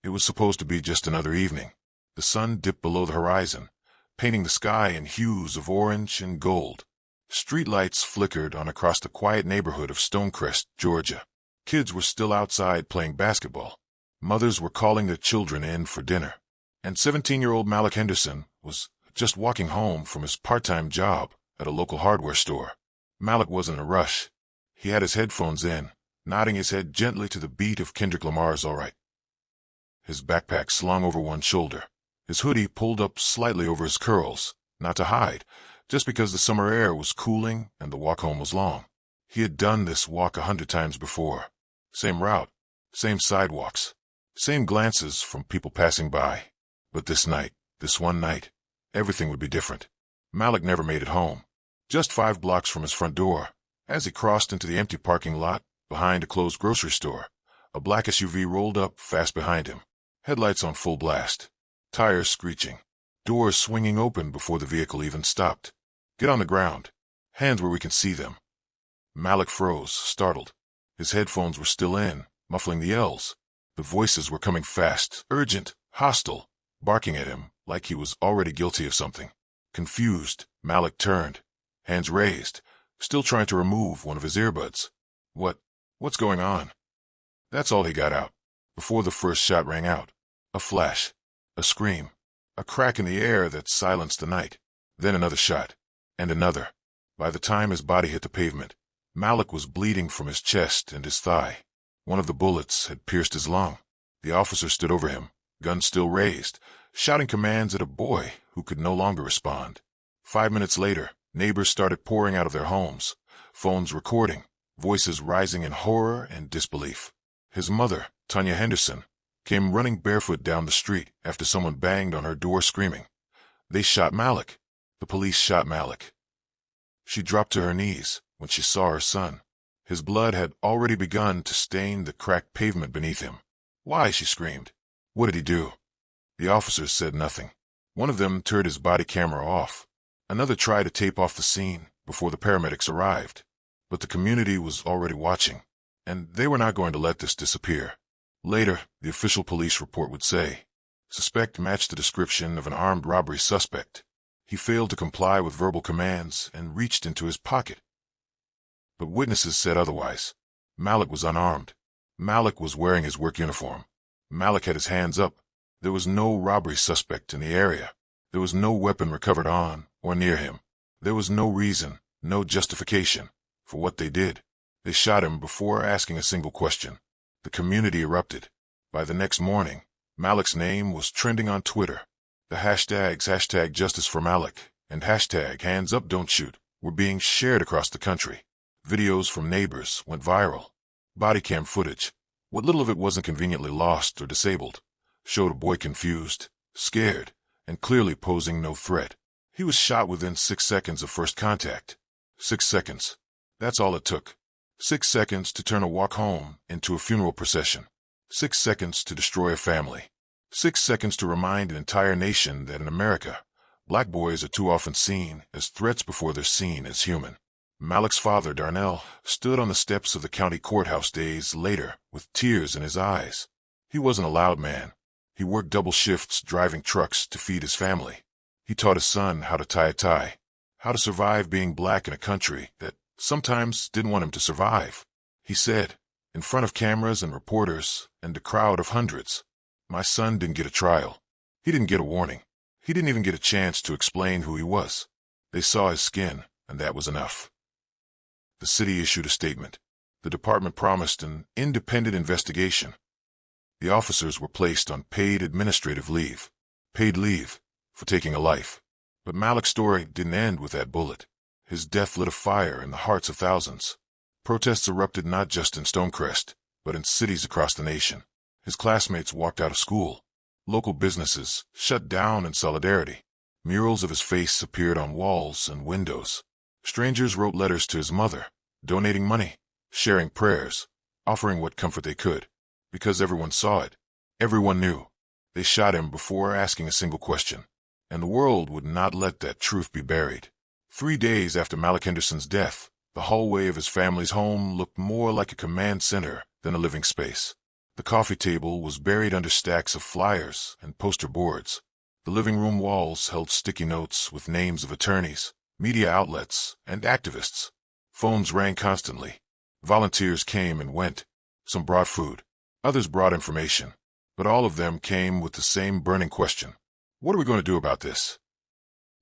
It was supposed to be just another evening. The sun dipped below the horizon, painting the sky in hues of orange and gold. Streetlights flickered on across the quiet neighborhood of Stonecrest, Georgia. Kids were still outside playing basketball. Mothers were calling their children in for dinner. And 17-year-old Malik Henderson was just walking home from his part-time job at a local hardware store. Malik wasn't in a rush. He had his headphones in, nodding his head gently to the beat of Kendrick Lamar's All Right. His backpack slung over one shoulder, his hoodie pulled up slightly over his curls, not to hide, just because the summer air was cooling and the walk home was long. He had done this walk 100 times before. Same route, same sidewalks, same glances from people passing by. But this night, this one night, everything would be different. Malik never made it home. Just 5 blocks from his front door, as he crossed into the empty parking lot behind a closed grocery store, a black SUV rolled up fast behind him, headlights on full blast, tires screeching, doors swinging open before the vehicle even stopped. Get on the ground. Hands where we can see them. Malik froze, startled. His headphones were still in, muffling the yells. The voices were coming fast, urgent, hostile, barking at him like he was already guilty of something. Confused, Malik turned, hands raised, still trying to remove one of his earbuds. What's going on? That's all he got out, before the first shot rang out. A flash, a scream, a crack in the air that silenced the night. Then another shot, and another. By the time his body hit the pavement, Malik was bleeding from his chest and his thigh. One of the bullets had pierced his lung. The officer stood over him, gun still raised, shouting commands at a boy who could no longer respond. 5 minutes later, neighbors started pouring out of their homes, phones recording, voices rising in horror and disbelief. His mother, Tanya Henderson, came running barefoot down the street after someone banged on her door screaming, "They shot Malik. The police shot Malik." She dropped to her knees when she saw her son. His blood had already begun to stain the cracked pavement beneath him. "Why?" she screamed. "What did he do?" The officers said nothing. One of them turned his body camera off. Another tried to tape off the scene before the paramedics arrived. But the community was already watching, and they were not going to let this disappear. Later, the official police report would say, "Suspect matched the description of an armed robbery suspect. He failed to comply with verbal commands and reached into his pocket." But witnesses said otherwise. Malik was unarmed. Malik was wearing his work uniform. Malik had his hands up. There was no robbery suspect in the area. There was no weapon recovered on or near him. There was no reason, no justification for what they did. They shot him before asking a single question. The community erupted. By the next morning, Malik's name was trending on Twitter. The hashtags #JusticeForMalik and #HandsUpDon'tShoot were being shared across the country. Videos from neighbors went viral. Body cam footage, what little of it wasn't conveniently lost or disabled, showed a boy confused, scared, and clearly posing no threat. He was shot within 6 seconds of first contact. 6 seconds. That's all it took. 6 seconds to turn a walk home into a funeral procession. 6 seconds to destroy a family. 6 seconds to remind an entire nation that in America, black boys are too often seen as threats before they're seen as human. Malik's father, Darnell, stood on the steps of the county courthouse days later with tears in his eyes. He wasn't a loud man. He worked double shifts driving trucks to feed his family. He taught his son how to tie a tie, how to survive being black in a country that sometimes didn't want him to survive. He said, in front of cameras and reporters and a crowd of hundreds, "My son didn't get a trial. He didn't get a warning. He didn't even get a chance to explain who he was. They saw his skin, and that was enough." The city issued a statement. The department promised an independent investigation. The officers were placed on paid administrative leave, paid leave for taking a life. But Malik's story didn't end with that bullet. His death lit a fire in the hearts of thousands. Protests erupted not just in Stonecrest, but in cities across the nation. His classmates walked out of school. Local businesses shut down in solidarity. Murals of his face appeared on walls and windows. Strangers wrote letters to his mother, donating money, sharing prayers, offering what comfort they could. Because everyone saw it. Everyone knew. They shot him before asking a single question. And the world would not let that truth be buried. 3 days after Malik Henderson's death, the hallway of his family's home looked more like a command center than a living space. The coffee table was buried under stacks of flyers and poster boards. The living room walls held sticky notes with names of attorneys, media outlets, and activists. Phones rang constantly. Volunteers came and went. Some brought food. Others brought information. But all of them came with the same burning question. What are we going to do about this?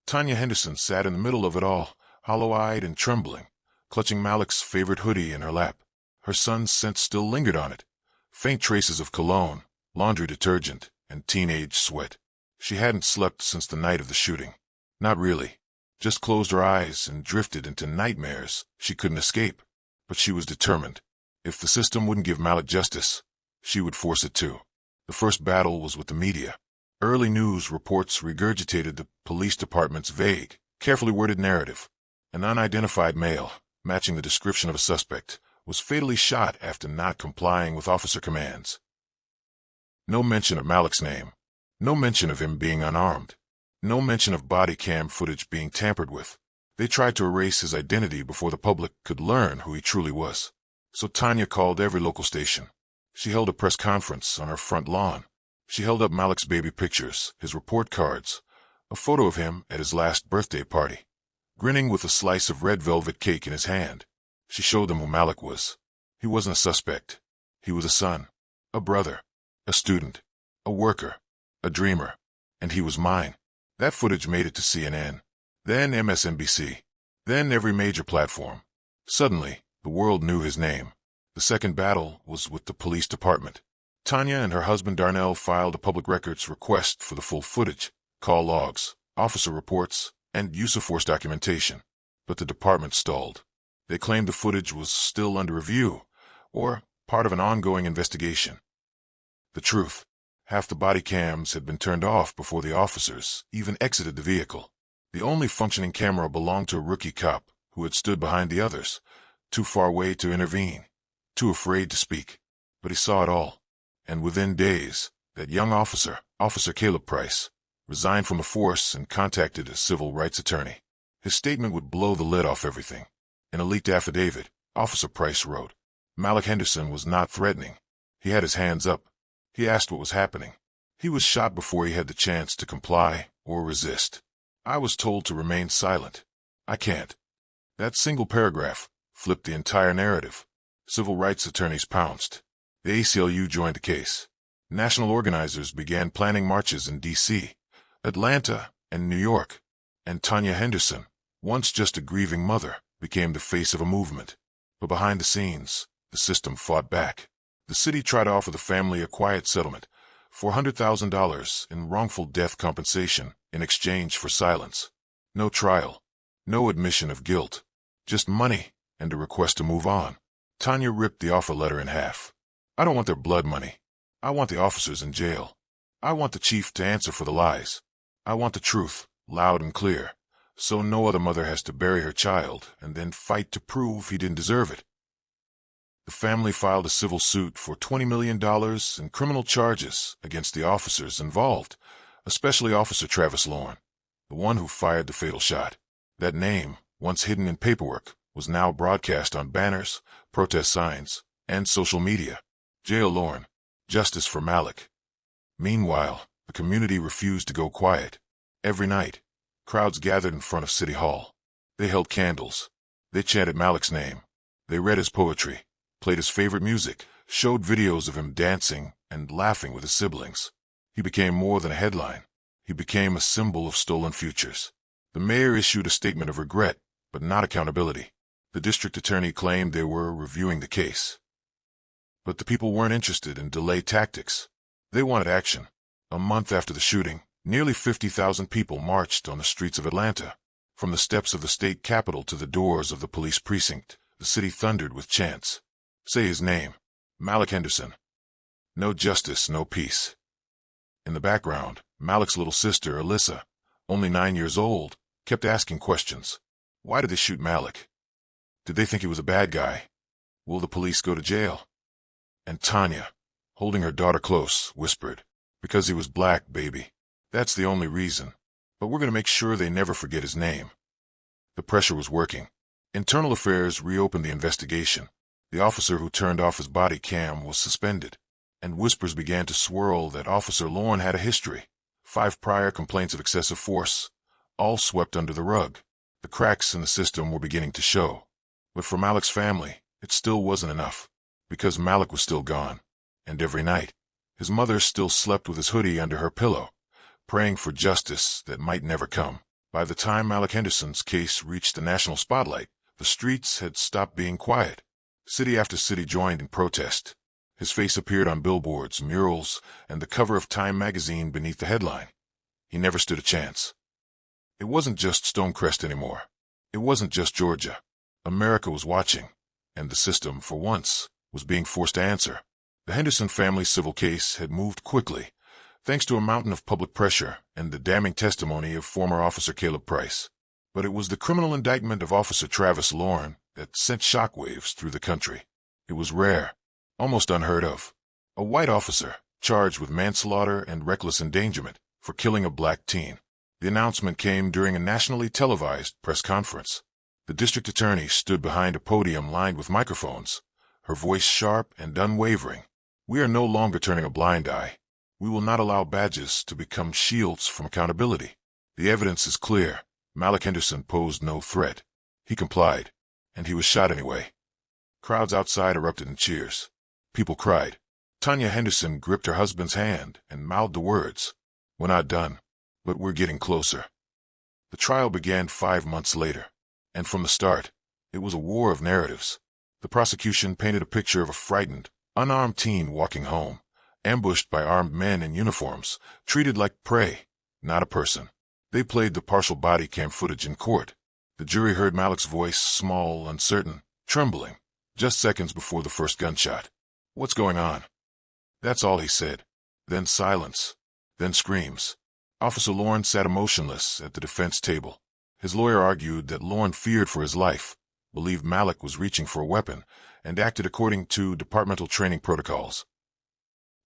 Tanya Henderson sat in the middle of it all, hollow-eyed and trembling, clutching Malik's favorite hoodie in her lap. Her son's scent still lingered on it. Faint traces of cologne, laundry detergent, and teenage sweat. She hadn't slept since the night of the shooting. Not really. Just closed her eyes and drifted into nightmares she couldn't escape. But she was determined. If the system wouldn't give Malik justice, she would force it to. The first battle was with the media. Early news reports regurgitated the police department's vague, carefully worded narrative. An unidentified male, matching the description of a suspect, was fatally shot after not complying with officer commands. No mention of Malik's name. No mention of him being unarmed. No mention of body cam footage being tampered with. They tried to erase his identity before the public could learn who he truly was. So Tanya called every local station. She held a press conference on her front lawn. She held up Malik's baby pictures, his report cards, a photo of him at his last birthday party, grinning with a slice of red velvet cake in his hand. She showed them who Malik was. He wasn't a suspect. He was a son, a brother, a student, a worker, a dreamer. And he was mine. That footage made it to CNN, then MSNBC, then every major platform. Suddenly, the world knew his name. The second battle was with the police department. Tanya and her husband Darnell filed a public records request for the full footage, call logs, officer reports, and use of force documentation. But the department stalled. They claimed the footage was still under review, or part of an ongoing investigation. The truth: half the body cams had been turned off before the officers even exited the vehicle. The only functioning camera belonged to a rookie cop who had stood behind the others, too far away to intervene, too afraid to speak. But he saw it all. And within days, that young officer, Officer Caleb Price, resigned from the force and contacted a civil rights attorney. His statement would blow the lid off everything. In a leaked affidavit, Officer Price wrote, Malik Henderson was not threatening. He had his hands up. He asked what was happening. He was shot before he had the chance to comply or resist. I was told to remain silent. I can't. That single paragraph flipped the entire narrative. Civil rights attorneys pounced. The ACLU joined the case. National organizers began planning marches in D.C., Atlanta, and New York. And Tanya Henderson, once just a grieving mother, became the face of a movement. But behind the scenes, the system fought back. The city tried to offer the family a quiet settlement, $400,000 in wrongful death compensation in exchange for silence. No trial, no admission of guilt, just money and a request to move on. Tanya ripped the offer letter in half. I don't want their blood money. I want the officers in jail. I want the chief to answer for the lies. I want the truth, loud and clear, so no other mother has to bury her child and then fight to prove he didn't deserve it. The family filed a civil suit for $20 million in criminal charges against the officers involved, especially Officer Travis Lorne, the one who fired the fatal shot. That name, once hidden in paperwork, was now broadcast on banners, protest signs, and social media. Jail Lorne. Justice for Malik. Meanwhile, the community refused to go quiet. Every night, crowds gathered in front of City Hall. They held candles. They chanted Malik's name. They read his poetry, played his favorite music, showed videos of him dancing and laughing with his siblings. He became more than a headline. He became a symbol of stolen futures. The mayor issued a statement of regret, but not accountability. The district attorney claimed they were reviewing the case. But the people weren't interested in delay tactics. They wanted action. A month after the shooting, nearly 50,000 people marched on the streets of Atlanta. From the steps of the state capitol to the doors of the police precinct, the city thundered with chants. Say his name. Malik Henderson. No justice, no peace. In the background, Malik's little sister, Alyssa, only 9 years old, kept asking questions. Why did they shoot Malik? Did they think he was a bad guy? Will the police go to jail? And Tanya, holding her daughter close, whispered, because he was black, baby. That's the only reason. But we're going to make sure they never forget his name. The pressure was working. Internal Affairs reopened the investigation. The officer who turned off his body cam was suspended. and whispers began to swirl that Officer Lorne had a history. 5 prior complaints of excessive force, all swept under the rug. The cracks in the system were beginning to show. But for Malik's family, it still wasn't enough, because Malik was still gone. And every night, his mother still slept with his hoodie under her pillow, praying for justice that might never come. By the time Malik Henderson's case reached the national spotlight, the streets had stopped being quiet. City after city joined in protest. His face appeared on billboards, murals, and the cover of Time magazine beneath the headline. He never stood a chance. It wasn't just Stonecrest anymore. It wasn't just Georgia. America was watching, and the system, for once, was being forced to answer. The Henderson family's civil case had moved quickly, thanks to a mountain of public pressure and the damning testimony of former Officer Caleb Price. But it was the criminal indictment of Officer Travis Lorne that sent shockwaves through the country. It was rare, almost unheard of. A white officer charged with manslaughter and reckless endangerment for killing a black teen. The announcement came during a nationally televised press conference. The district attorney stood behind a podium lined with microphones, her voice sharp and unwavering. We are no longer turning a blind eye. We will not allow badges to become shields from accountability. The evidence is clear. Malik Henderson posed no threat. He complied, and he was shot anyway. Crowds outside erupted in cheers. People cried. Tanya Henderson gripped her husband's hand and mouthed the words, "We're not done, but we're getting closer." The trial began 5 months later, and from the start, it was a war of narratives. The prosecution painted a picture of a frightened, unarmed teen walking home, ambushed by armed men in uniforms, treated like prey, not a person. They played the partial body cam footage in court. The jury heard Malik's voice, small, uncertain, trembling, just seconds before the first gunshot. "What's going on?" That's all he said. Then silence. Then screams. Officer Lorne sat emotionless at the defense table. His lawyer argued that Lorne feared for his life, believed Malik was reaching for a weapon, and acted according to departmental training protocols.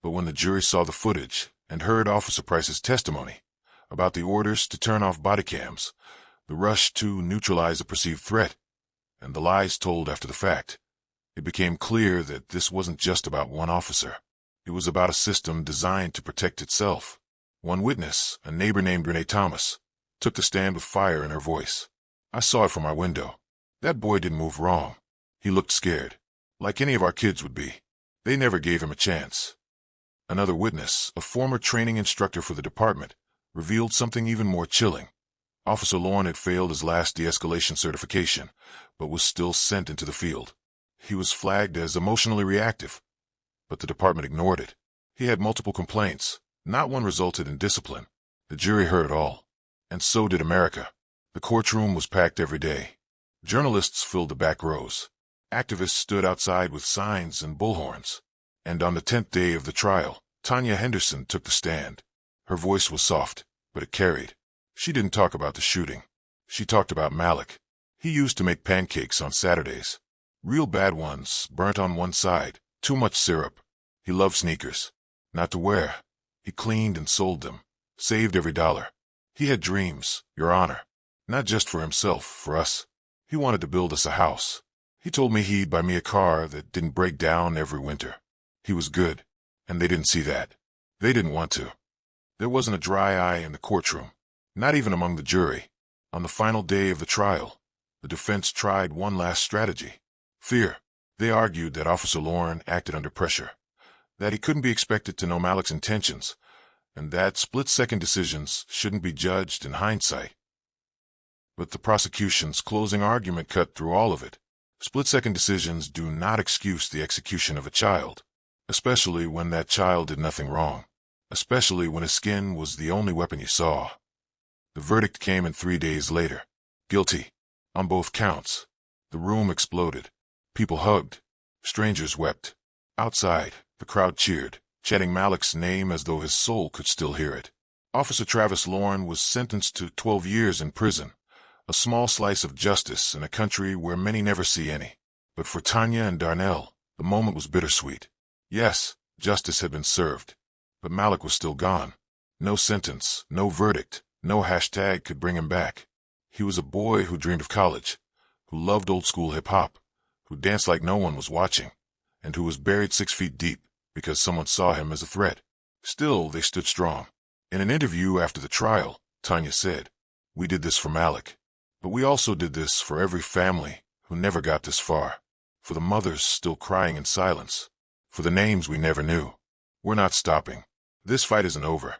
But when the jury saw the footage and heard Officer Price's testimony about the orders to turn off body cams, the rush to neutralize a perceived threat, and the lies told after the fact, it became clear that this wasn't just about one officer. It was about a system designed to protect itself. One witness, a neighbor named Renee Thomas, took the stand with fire in her voice. "I saw it from our window. That boy didn't move wrong. He looked scared, like any of our kids would be. They never gave him a chance." Another witness, a former training instructor for the department, revealed something even more chilling. Officer Lorne had failed his last de-escalation certification, but was still sent into the field. He was flagged as emotionally reactive, but the department ignored it. He had multiple complaints. Not one resulted in discipline. The jury heard it all. And so did America. The courtroom was packed every day. Journalists filled the back rows. Activists stood outside with signs and bullhorns. And on the 10th day of the trial, Tanya Henderson took the stand. Her voice was soft, but it carried. She didn't talk about the shooting. She talked about Malik. He used to make pancakes on Saturdays. Real bad ones, burnt on one side, too much syrup. He loved sneakers. Not to wear. He cleaned and sold them, saved every dollar. He had dreams, Your Honor. Not just for himself, for us. He wanted to build us a house. He told me he'd buy me a car that didn't break down every winter. He was good, and they didn't see that. They didn't want to. There wasn't a dry eye in the courtroom, not even among the jury. On the final day of the trial, the defense tried one last strategy. Fear. They argued that Officer Lorne acted under pressure, that he couldn't be expected to know Malik's intentions, and that split-second decisions shouldn't be judged in hindsight. But the prosecution's closing argument cut through all of it. Split-second decisions do not excuse the execution of a child, especially when that child did nothing wrong, especially when his skin was the only weapon you saw. The verdict came in 3 days later. Guilty. On both counts. The room exploded. People hugged. Strangers wept. Outside, the crowd cheered, chanting Malik's name as though his soul could still hear it. Officer Travis Lorne was sentenced to 12 years in prison, a small slice of justice in a country where many never see any. But for Tanya and Darnell, the moment was bittersweet. Yes, justice had been served, but Malik was still gone. No sentence, no verdict, no hashtag could bring him back. He was a boy who dreamed of college, who loved old-school hip-hop, who danced like no one was watching, and who was buried 6 feet deep because someone saw him as a threat. Still, they stood strong. In an interview after the trial, Tanya said, "We did this for Malik, but we also did this for every family who never got this far, for the mothers still crying in silence, for the names we never knew. We're not stopping. This fight isn't over."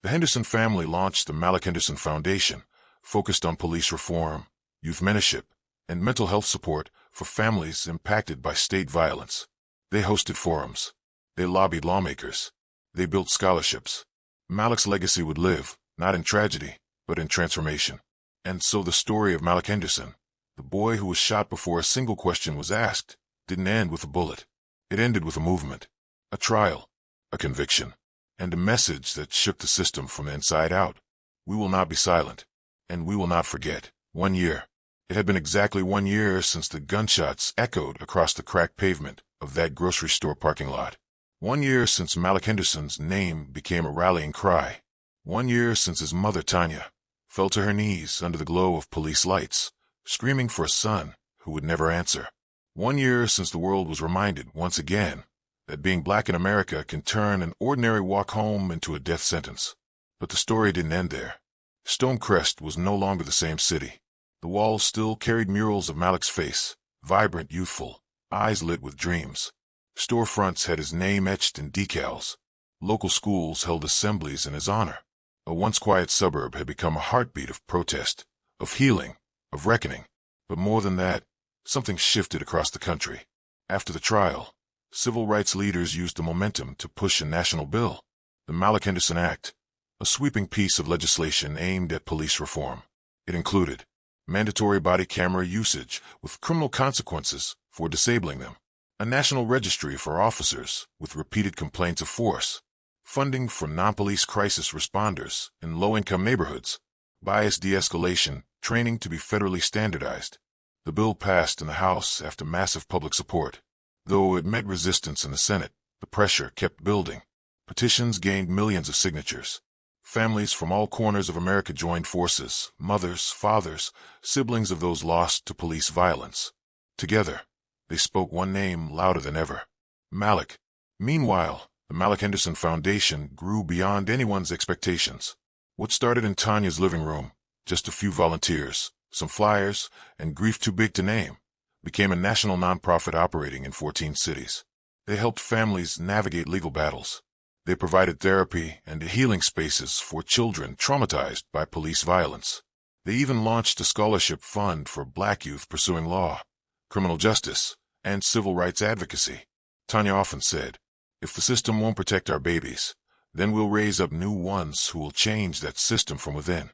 The Henderson family launched the Malik Henderson Foundation, focused on police reform, youth mentorship, and mental health support for families impacted by state violence. They hosted forums. They lobbied lawmakers. They built scholarships. Malik's legacy would live, not in tragedy, but in transformation. And so the story of Malik Henderson, the boy who was shot before a single question was asked, didn't end with a bullet. It ended with a movement, a trial, a conviction, and a message that shook the system from the inside out. We will not be silent, and we will not forget. 1 year. It had been exactly 1 year since the gunshots echoed across the cracked pavement of that grocery store parking lot. 1 year since Malik Henderson's name became a rallying cry. 1 year since his mother, Tanya, fell to her knees under the glow of police lights, screaming for a son who would never answer. 1 year since the world was reminded once again that being black in America can turn an ordinary walk home into a death sentence. But the story didn't end there. Stonecrest was no longer the same city. The walls still carried murals of Malik's face, vibrant, youthful, eyes lit with dreams. Storefronts had his name etched in decals. Local schools held assemblies in his honor. A once quiet suburb had become a heartbeat of protest, of healing, of reckoning. But more than that, something shifted across the country. After the trial, civil rights leaders used the momentum to push a national bill, the Malik Henderson Act, a sweeping piece of legislation aimed at police reform. It included mandatory body camera usage with criminal consequences for disabling them, a national registry for officers with repeated complaints of force, funding for non-police crisis responders in low-income neighborhoods, bias de-escalation training to be federally standardized. The bill passed in the House after massive public support. Though it met resistance in the Senate, the pressure kept building. Petitions gained millions of signatures. Families from all corners of America joined forces, mothers, fathers, siblings of those lost to police violence. Together, they spoke one name louder than ever: Malik. Meanwhile, the Malik Henderson Foundation grew beyond anyone's expectations. What started in Tanya's living room, just a few volunteers, some flyers, and grief too big to name, became a national nonprofit operating in 14 cities. They helped families navigate legal battles. They provided therapy and healing spaces for children traumatized by police violence. They even launched a scholarship fund for black youth pursuing law, criminal justice, and civil rights advocacy. Tanya often said, "If the system won't protect our babies, then we'll raise up new ones who will change that system from within."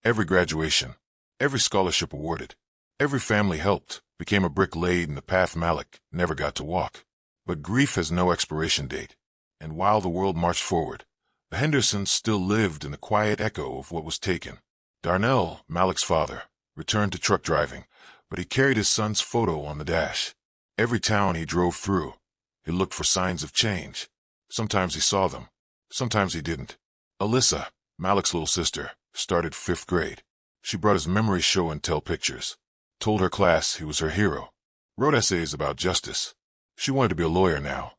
Every graduation, every scholarship awarded, every family helped became a brick laid in the path Malik never got to walk. But grief has no expiration date. And while the world marched forward, the Hendersons still lived in the quiet echo of what was taken. Darnell, Malik's father, returned to truck driving, but he carried his son's photo on the dash. Every town he drove through, he looked for signs of change. Sometimes he saw them, sometimes he didn't. Alyssa, Malik's little sister, started 5th grade. She brought his memory show and tell pictures, told her class he was her hero, wrote essays about justice. She wanted to be a lawyer now.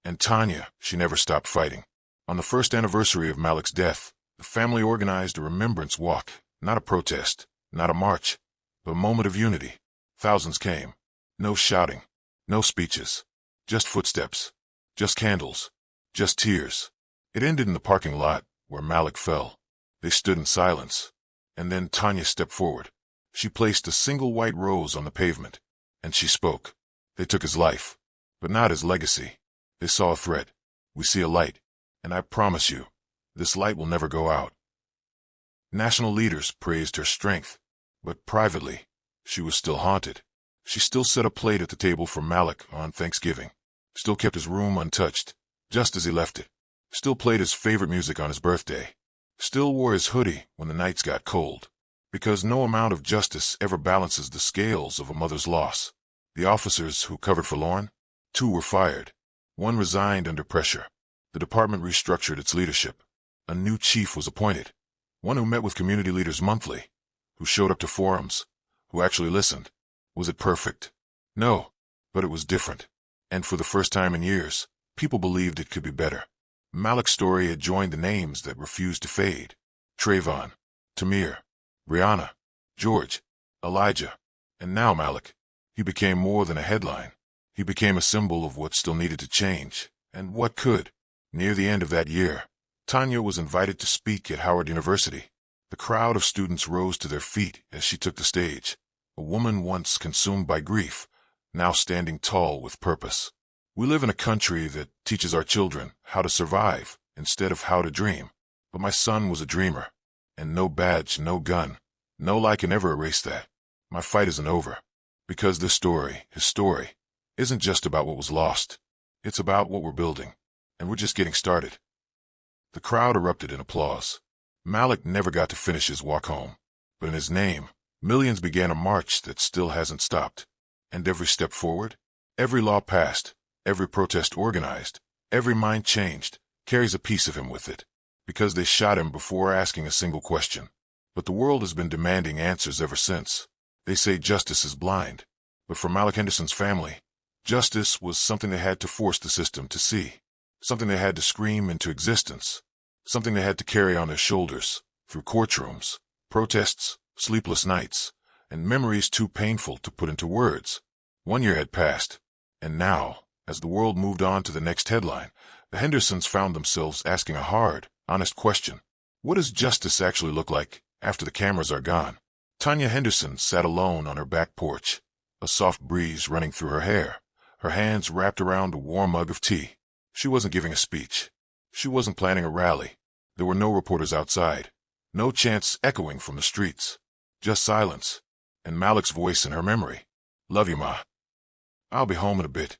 And Tanya, she never stopped fighting. On the first anniversary of Malik's death, the family organized a remembrance walk, not a protest, not a march, but a moment of unity. Thousands came. No shouting, no speeches, just footsteps, just candles, just tears. It ended in the parking lot where Malik fell. They stood in silence, and then Tanya stepped forward. She placed a single white rose on the pavement, and she spoke. They took his life, but not his legacy. They saw a threat. We see a light, and I promise you, this light will never go out. National leaders praised her strength, but privately, she was still haunted. She still set a plate at the table for Malik on Thanksgiving, still kept his room untouched, just as he left it, still played his favorite music on his birthday, still wore his hoodie when the nights got cold, because no amount of justice ever balances the scales of a mother's loss. The officers who covered for Lauren, 2 were fired. 1 resigned under pressure. The department restructured its leadership. A new chief was appointed, one who met with community leaders monthly, who showed up to forums, who actually listened. Was it perfect? No, but it was different. And for the first time in years, People believed it could be better. Malik's story had joined the names that refused to fade. Trayvon, Tamir, Brianna, George, Elijah, and now Malik. He became more than a headline. He became a symbol of what still needed to change, and what could. Near the end of that year, Tanya was invited to speak at Howard University. The crowd of students rose to their feet as she took the stage. A woman once consumed by grief, now standing tall with purpose. We live in a country that teaches our children how to survive instead of how to dream. But my son was a dreamer, and no badge, no gun, no lie can ever erase that. My fight isn't over, because this story, his story, isn't just about what was lost. It's about what we're building, and we're just getting started. The crowd erupted in applause. Malik never got to finish his walk home, but in his name, millions began a march that still hasn't stopped. And every step forward, every law passed, every protest organized, every mind changed, carries a piece of him with it, because they shot him before asking a single question. But the world has been demanding answers ever since. They say justice is blind, but for Malik Henderson's family, justice was something they had to force the system to see, something they had to scream into existence, something they had to carry on their shoulders, through courtrooms, protests, sleepless nights, and memories too painful to put into words. 1 year had passed, and now, as the world moved on to the next headline, the Hendersons found themselves asking a hard, honest question. What does justice actually look like after the cameras are gone? Tanya Henderson sat alone on her back porch, a soft breeze running through her hair, her hands wrapped around a warm mug of tea. She wasn't giving a speech. She wasn't planning a rally. There were no reporters outside, no chants echoing from the streets, just silence, and Malik's voice in her memory. Love you, Ma. I'll be home in a bit.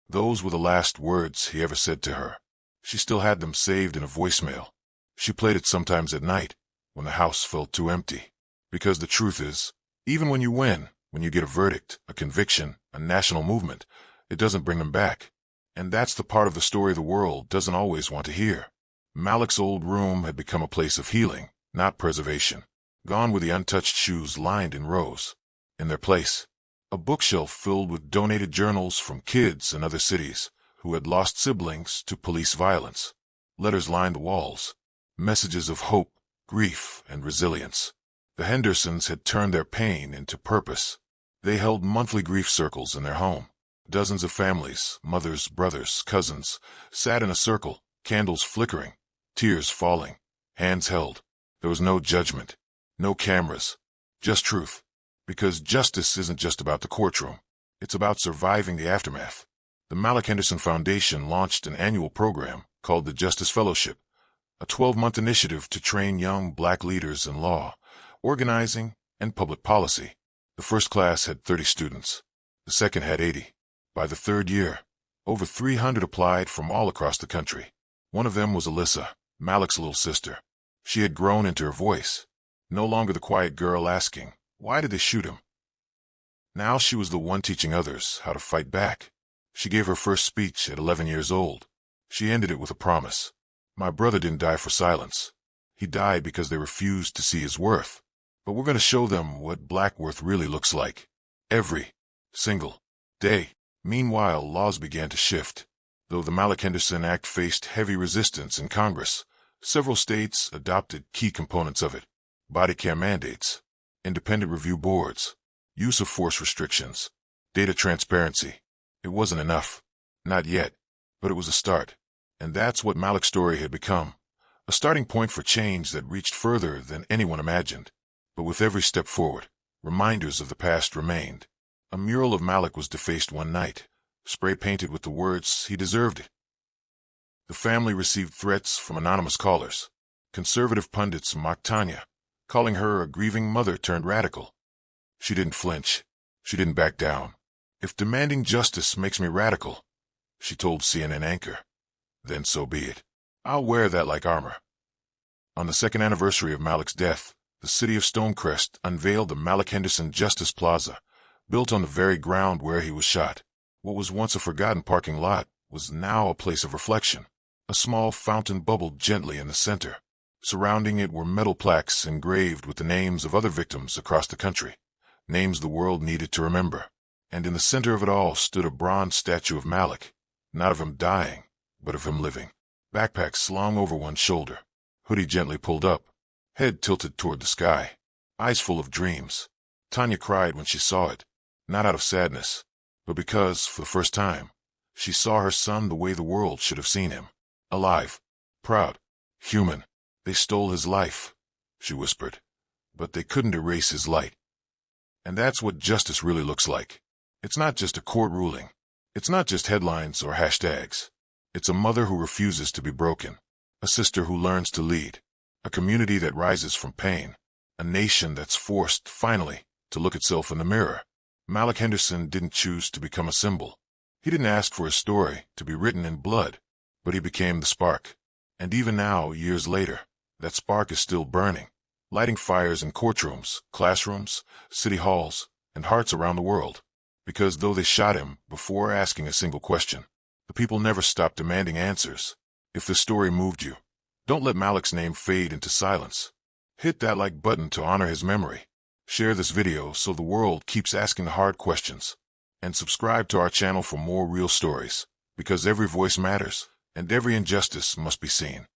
Those were the last words he ever said to her. She still had them saved in a voicemail. She played it sometimes at night, when the house felt too empty. Because the truth is, even when you win, when you get a verdict, a conviction, a national movement, it doesn't bring them back. And that's the part of the story the world doesn't always want to hear. Malik's old room had become a place of healing, not preservation. Gone were the untouched shoes lined in rows. In their place, a bookshelf filled with donated journals from kids in other cities who had lost siblings to police violence. Letters lined the walls, messages of hope, grief, and resilience. The Hendersons had turned their pain into purpose. They held monthly grief circles in their home. Dozens of families, mothers, brothers, cousins, sat in a circle, candles flickering, tears falling, hands held. There was no judgment, no cameras, just truth. Because justice isn't just about the courtroom. It's about surviving the aftermath. The Malik Henderson Foundation launched an annual program called the Justice Fellowship, a 12-month initiative to train young black leaders in law, organizing, and public policy. The first class had 30 students. The second had 80. By the third year, over 300 applied from all across the country. One of them was Alyssa, Malik's little sister. She had grown into her voice, no longer the quiet girl asking, "Why did they shoot him?" Now she was the one teaching others how to fight back. She gave her first speech at 11 years old. She ended it with a promise. My brother didn't die for silence. He died because they refused to see his worth. But we're going to show them what black worth really looks like. Every single day. Meanwhile, laws began to shift. Though the Malik Henderson Act faced heavy resistance in Congress, several states adopted key components of it. Body cam mandates, independent review boards, use of force restrictions, data transparency. It wasn't enough. Not yet. But it was a start. And that's what Malik's story had become. A starting point for change that reached further than anyone imagined. But with every step forward, reminders of the past remained. A mural of Malik was defaced one night, spray-painted with the words, "He deserved it." The family received threats from anonymous callers. Conservative pundits mocked Tanya, calling her a grieving mother turned radical. She didn't flinch. She didn't back down. "If demanding justice makes me radical," she told CNN anchor, "then so be it. I'll wear that like armor." On the second anniversary of Malik's death, the city of Stonecrest unveiled the Malik Henderson Justice Plaza, built on the very ground where he was shot. What was once a forgotten parking lot was now a place of reflection. A small fountain bubbled gently in the center. Surrounding it were metal plaques engraved with the names of other victims across the country, names the world needed to remember. And in the center of it all stood a bronze statue of Malik, Not of him dying, but of him living. Backpack slung over one shoulder, hoodie gently pulled up, head tilted toward the sky, eyes full of dreams. Tanya cried when she saw it, not out of sadness, but because, for the first time, she saw her son the way the world should have seen him. Alive, proud, human. They stole his life, she whispered, but they couldn't erase his light. And that's what justice really looks like. It's not just a court ruling. It's not just headlines or hashtags. It's a mother who refuses to be broken, a sister who learns to lead, a community that rises from pain, a nation that's forced, finally, to look itself in the mirror. Malik Henderson didn't choose to become a symbol. He didn't ask for his story to be written in blood, but he became the spark. And even now, years later, that spark is still burning, lighting fires in courtrooms, classrooms, city halls, and hearts around the world. Because though they shot him before asking a single question, the people never stopped demanding answers. If this story moved you, don't let Malik's name fade into silence. Hit that like button to honor his memory. Share this video so the world keeps asking the hard questions. And subscribe to our channel for more real stories, because every voice matters, and every injustice must be seen.